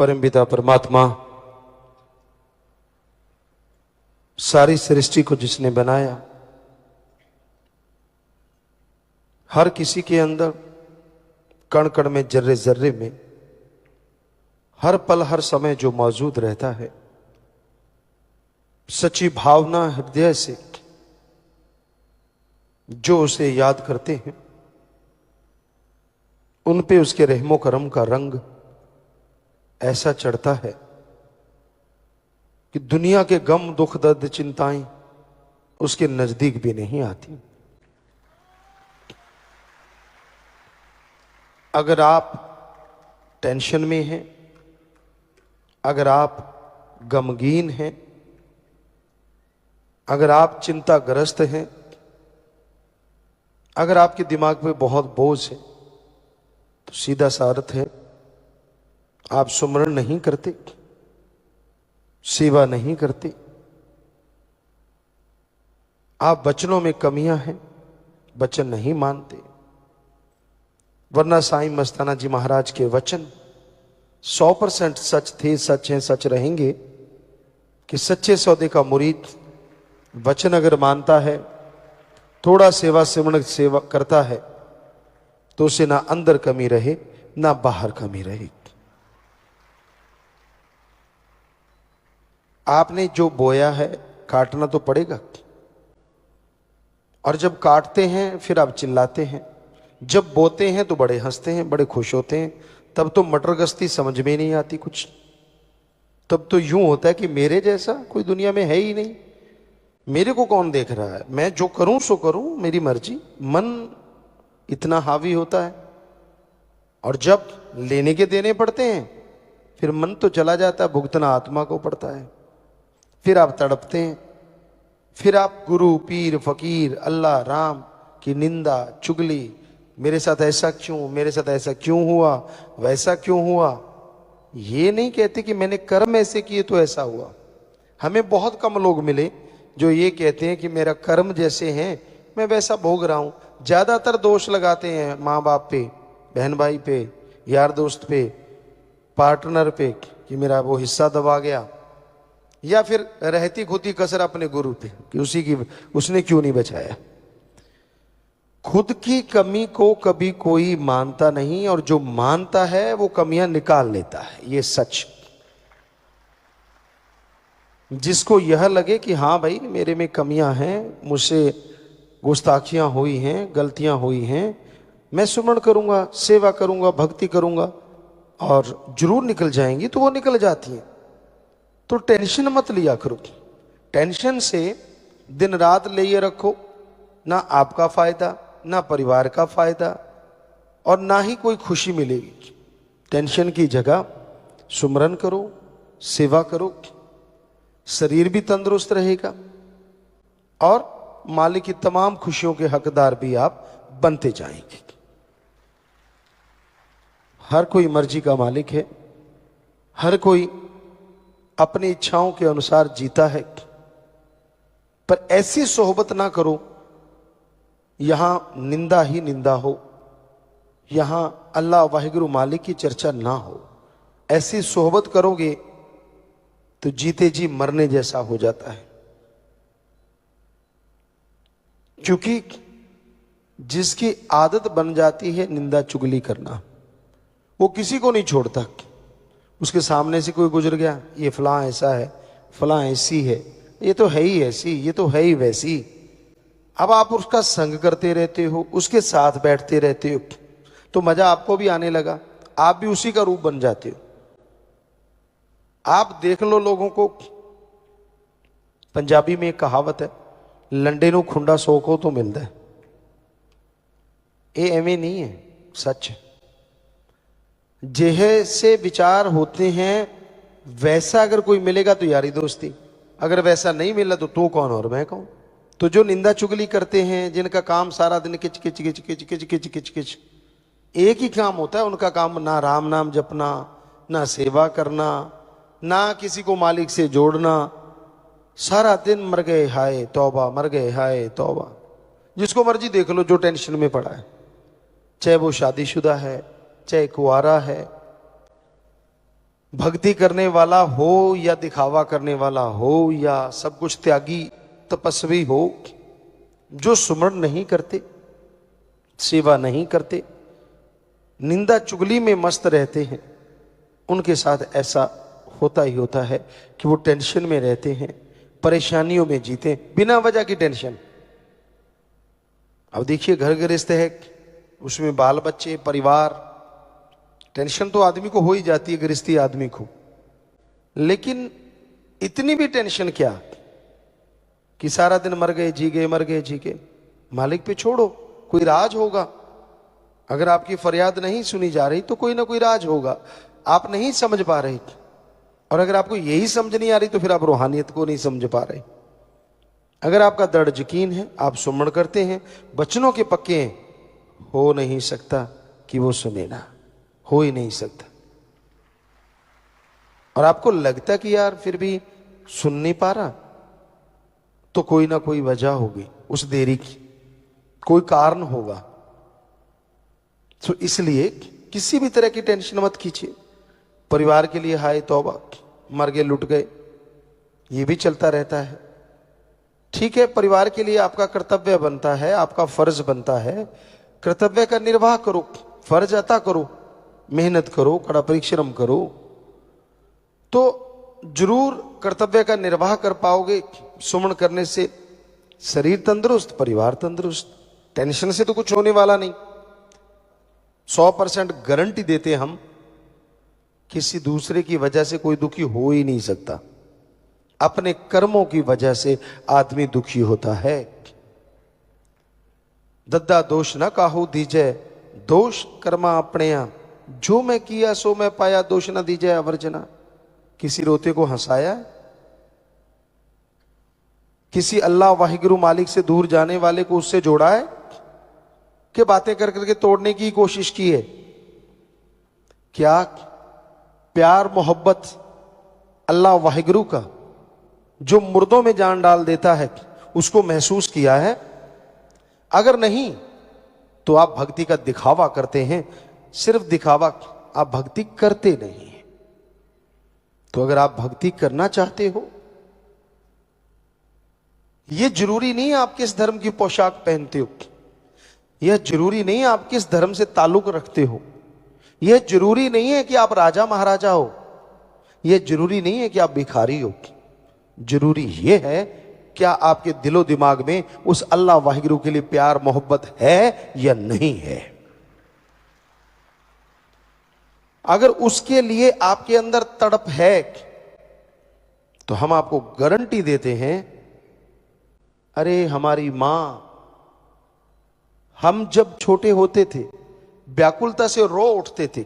परमपिता परमात्मा सारी सृष्टि को जिसने बनाया, हर किसी के अंदर कण कण में, जर्रे जर्रे में, हर पल हर समय जो मौजूद रहता है, सच्ची भावना हृदय से जो उसे याद करते हैं, उन पे उसके रहमो करम का रंग ऐसा चढ़ता है कि दुनिया के गम दुख दर्द चिंताएं उसके नजदीक भी नहीं आती। अगर आप टेंशन में हैं, अगर आप गमगीन हैं, अगर आप चिंताग्रस्त हैं, अगर आपके दिमाग पे बहुत बोझ है, तो सीधा सा अर्थ है आप सुमरण नहीं करते, सेवा नहीं करते, आप वचनों में कमियां हैं, वचन नहीं मानते। वरना साईं मस्ताना जी महाराज के वचन 100% सच थे, सच हैं, सच रहेंगे कि सच्चे सौदे का मुरीद वचन अगर मानता है, थोड़ा सेवा सिमरण सेवा करता है, तो उसे ना अंदर कमी रहे ना बाहर कमी रहे। आपने जो बोया है काटना तो पड़ेगा, और जब काटते हैं फिर आप चिल्लाते हैं, जब बोते हैं तो बड़े हंसते हैं, बड़े खुश होते हैं। तब तो मटर गश्ती समझ में नहीं आती कुछ। तब तो यूं होता है कि मेरे जैसा कोई दुनिया में है ही नहीं, मेरे को कौन देख रहा है, मैं जो करूं सो करूं, मेरी मर्जी। मन इतना हावी होता है, और जब लेने के देने पड़ते हैं फिर मन तो चला जाता है, भुगतना आत्मा को पड़ता है। फिर आप तड़पते हैं, फिर आप गुरु पीर फकीर अल्लाह राम की निंदा चुगली, मेरे साथ ऐसा क्यों, मेरे साथ ऐसा क्यों हुआ, वैसा क्यों हुआ। ये नहीं कहते कि मैंने कर्म ऐसे किए तो ऐसा हुआ। हमें बहुत कम लोग मिले जो ये कहते हैं कि मेरा कर्म जैसे हैं मैं वैसा भोग रहा हूं। ज्यादातर दोष लगाते हैं माँ बाप पे, बहन भाई पे, यार दोस्त पे, पार्टनर पे कि मेरा वो हिस्सा दबा गया, या फिर रहती खुदी कसर अपने गुरु पे कि उसने क्यों नहीं बचाया। खुद की कमी को कभी कोई मानता नहीं, और जो मानता है वो कमियां निकाल लेता है। ये सच। जिसको यह लगे कि हाँ भाई मेरे में कमियां हैं, मुझसे गुस्ताखियां हुई हैं, गलतियां हुई हैं, मैं सुमरण करूंगा, सेवा करूंगा, भक्ति करूंगा और जरूर निकल जाएंगी, तो वो निकल जाती हैं। तो टेंशन मत लिया करो। टेंशन से दिन रात ले रखो, ना आपका फायदा, ना परिवार का फायदा, और ना ही कोई खुशी मिलेगी। टेंशन की जगह सुमरन करो, सेवा करो, शरीर भी तंदुरुस्त रहेगा और मालिक की तमाम खुशियों के हकदार भी आप बनते जाएंगे। हर कोई मर्जी का मालिक है, हर कोई अपनी इच्छाओं के अनुसार जीता है, पर ऐसी सोहबत ना करो यहां निंदा ही निंदा हो, यहां अल्लाह वाहिगुरु मालिक की चर्चा ना हो। ऐसी सोहबत करोगे तो जीते जी मरने जैसा हो जाता है। क्योंकि जिसकी आदत बन जाती है निंदा चुगली करना, वो किसी को नहीं छोड़ता। उसके सामने से कोई गुजर गया, ये फलां ऐसा है, फलां ऐसी है, ये तो है ही ऐसी, ये तो है ही वैसी। अब आप उसका संग करते रहते हो, उसके साथ बैठते रहते हो, तो मजा आपको भी आने लगा, आप भी उसी का रूप बन जाते हो। आप देख लो लोगों को। पंजाबी में एक कहावत है, लंडे नू खुंडा सौ को तो मिलता है। ये एवं नहीं है, सच है। जैसे विचार होते हैं वैसा अगर कोई मिलेगा तो यारी दोस्ती, अगर वैसा नहीं मिला तो तू कौन और मैं कौन। तो जो निंदा चुगली करते हैं, जिनका काम सारा दिन किच किच किच किच किच किच किच किच, एक ही काम होता है उनका काम, ना राम नाम जपना, ना सेवा करना, ना किसी को मालिक से जोड़ना। सारा दिन मर गए हाय तौबा, मर गए हाय तौबा। जिसको मर्जी देख लो जो टेंशन में पड़ा है, चाहे वो शादीशुदा है, चाहे कुआरा है, भक्ति करने वाला हो या दिखावा करने वाला हो या सब कुछ त्यागी तपस्वी हो, जो सुमरण नहीं करते, सेवा नहीं करते, निंदा चुगली में मस्त रहते हैं, उनके साथ ऐसा होता ही होता है कि वो टेंशन में रहते हैं, परेशानियों में जीते, बिना वजह की टेंशन। अब देखिए घर गृहस्थ है, उसमें बाल बच्चे, परिवार, टेंशन तो आदमी को हो ही जाती है, गृहस्थी आदमी को। लेकिन इतनी भी टेंशन क्या कि सारा दिन मर गए जी गए, मर गए जी गए। मालिक पे छोड़ो, कोई राज होगा। अगर आपकी फरियाद नहीं सुनी जा रही तो कोई ना कोई राज होगा, आप नहीं समझ पा रहे। और अगर आपको यही समझ नहीं आ रही तो फिर आप रूहानियत को नहीं समझ पा रहे। अगर आपका दृढ़ यकीन है, आप सुमरण करते हैं, वचनों के पक्के हैं, हो नहीं सकता कि वो सुने ना, हो ही नहीं सकता। और आपको लगता कि यार फिर भी सुन नहीं पा रहा, तो कोई ना कोई वजह होगी उस देरी की, कोई कारण होगा। तो इसलिए किसी भी तरह की टेंशन मत कीजिए। परिवार के लिए हाय तौबा, मर गए लुट गए, ये भी चलता रहता है। ठीक है, परिवार के लिए आपका कर्तव्य बनता है, आपका फर्ज बनता है, कर्तव्य का निर्वाह करो, फर्ज अता करो, मेहनत करो, कड़ा परिश्रम करो, तो जरूर कर्तव्य का निर्वाह कर पाओगे। सुमन करने से शरीर तंदुरुस्त, परिवार तंदुरुस्त, टेंशन से तो कुछ होने वाला नहीं। 100% गारंटी देते हम, किसी दूसरे की वजह से कोई दुखी हो ही नहीं सकता। अपने कर्मों की वजह से आदमी दुखी होता है। दद्दा दोष न काहू दीजय, दोष कर्मा अपने यहाँ, जो मैं किया सो मैं पाया, दोष न दीजय अवर्जना। किसी रोते को हंसाया, किसी अल्लाह वाहिगुरु मालिक से दूर जाने वाले को उससे जोड़ा है, कि बातें कर करके तोड़ने की कोशिश की है? क्या प्यार मोहब्बत अल्लाह वाहिगुरु का जो मुर्दों में जान डाल देता है उसको महसूस किया है? अगर नहीं तो आप भक्ति का दिखावा करते हैं, सिर्फ दिखावा, आप भक्ति करते नहीं हैं। तो अगर आप भक्ति करना चाहते हो, यह जरूरी नहीं आप किस धर्म की पोशाक पहनते हो, यह जरूरी नहीं आप किस धर्म से ताल्लुक रखते हो, यह जरूरी नहीं है कि आप राजा महाराजा हो, यह जरूरी नहीं है कि आप भिखारी हो। जरूरी यह है क्या आपके दिलो दिमाग में उस अल्लाह वाहिगुरु के लिए प्यार मोहब्बत है या नहीं है। अगर उसके लिए आपके अंदर तड़प है तो हम आपको गारंटी देते हैं, अरे हमारी मां, हम जब छोटे होते थे व्याकुलता से रो उठते थे,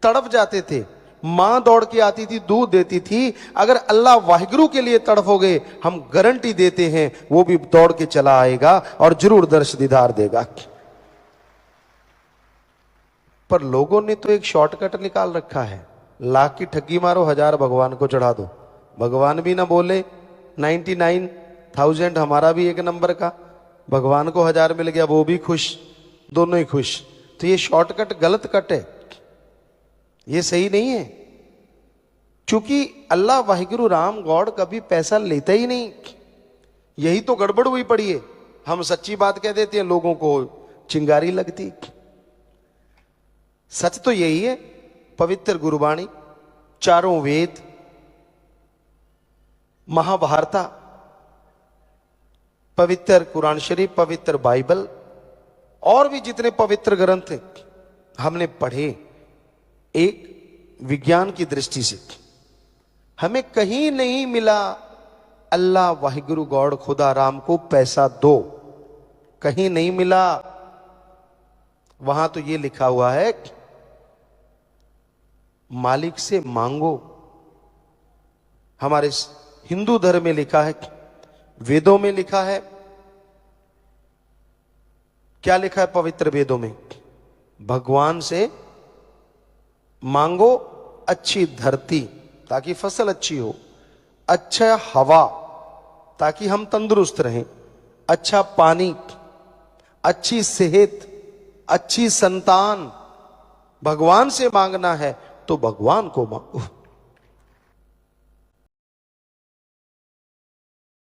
तड़प जाते थे, मां दौड़ के आती थी, दूध देती थी। अगर अल्लाह वाहिगुरु के लिए तड़पोगे, हम गारंटी देते हैं वो भी दौड़ के चला आएगा और जरूर दर्श दीदार देगा। पर लोगों ने तो एक शॉर्टकट निकाल रखा है, लाख की ठगी मारो, 1000 भगवान को चढ़ा दो। भगवान भी ना बोले, 99,000 हमारा भी एक नंबर का, भगवान को 1000 मिल गया, वो भी खुश, दोनों ही खुश। तो ये शॉर्टकट गलत कट है, ये सही नहीं है। क्योंकि अल्लाह वाहिगुरु राम गॉड कभी पैसा लेता ही नहीं। यही तो गड़बड़ हुई पड़ी है, हम सच्ची बात कह देते हैं, लोगों को चिंगारी लगती। सच तो यही है, पवित्र गुरुबाणी, चारों वेद, महाभारता, पवित्र कुरान शरीफ, पवित्र बाइबल और भी जितने पवित्र ग्रंथ हमने पढ़े, एक विज्ञान की दृष्टि से हमें कहीं नहीं मिला अल्लाह वाहिगुरु गॉड खुदा राम को पैसा दो, कहीं नहीं मिला। वहां तो ये लिखा हुआ है मालिक से मांगो। हमारे हिंदू धर्म में लिखा है, वेदों में लिखा है, क्या लिखा है पवित्र वेदों में? भगवान से मांगो अच्छी धरती ताकि फसल अच्छी हो, अच्छा हवा ताकि हम तंदुरुस्त रहें, अच्छा पानी, अच्छी सेहत, अच्छी संतान। भगवान से मांगना है तो भगवान को मांगो।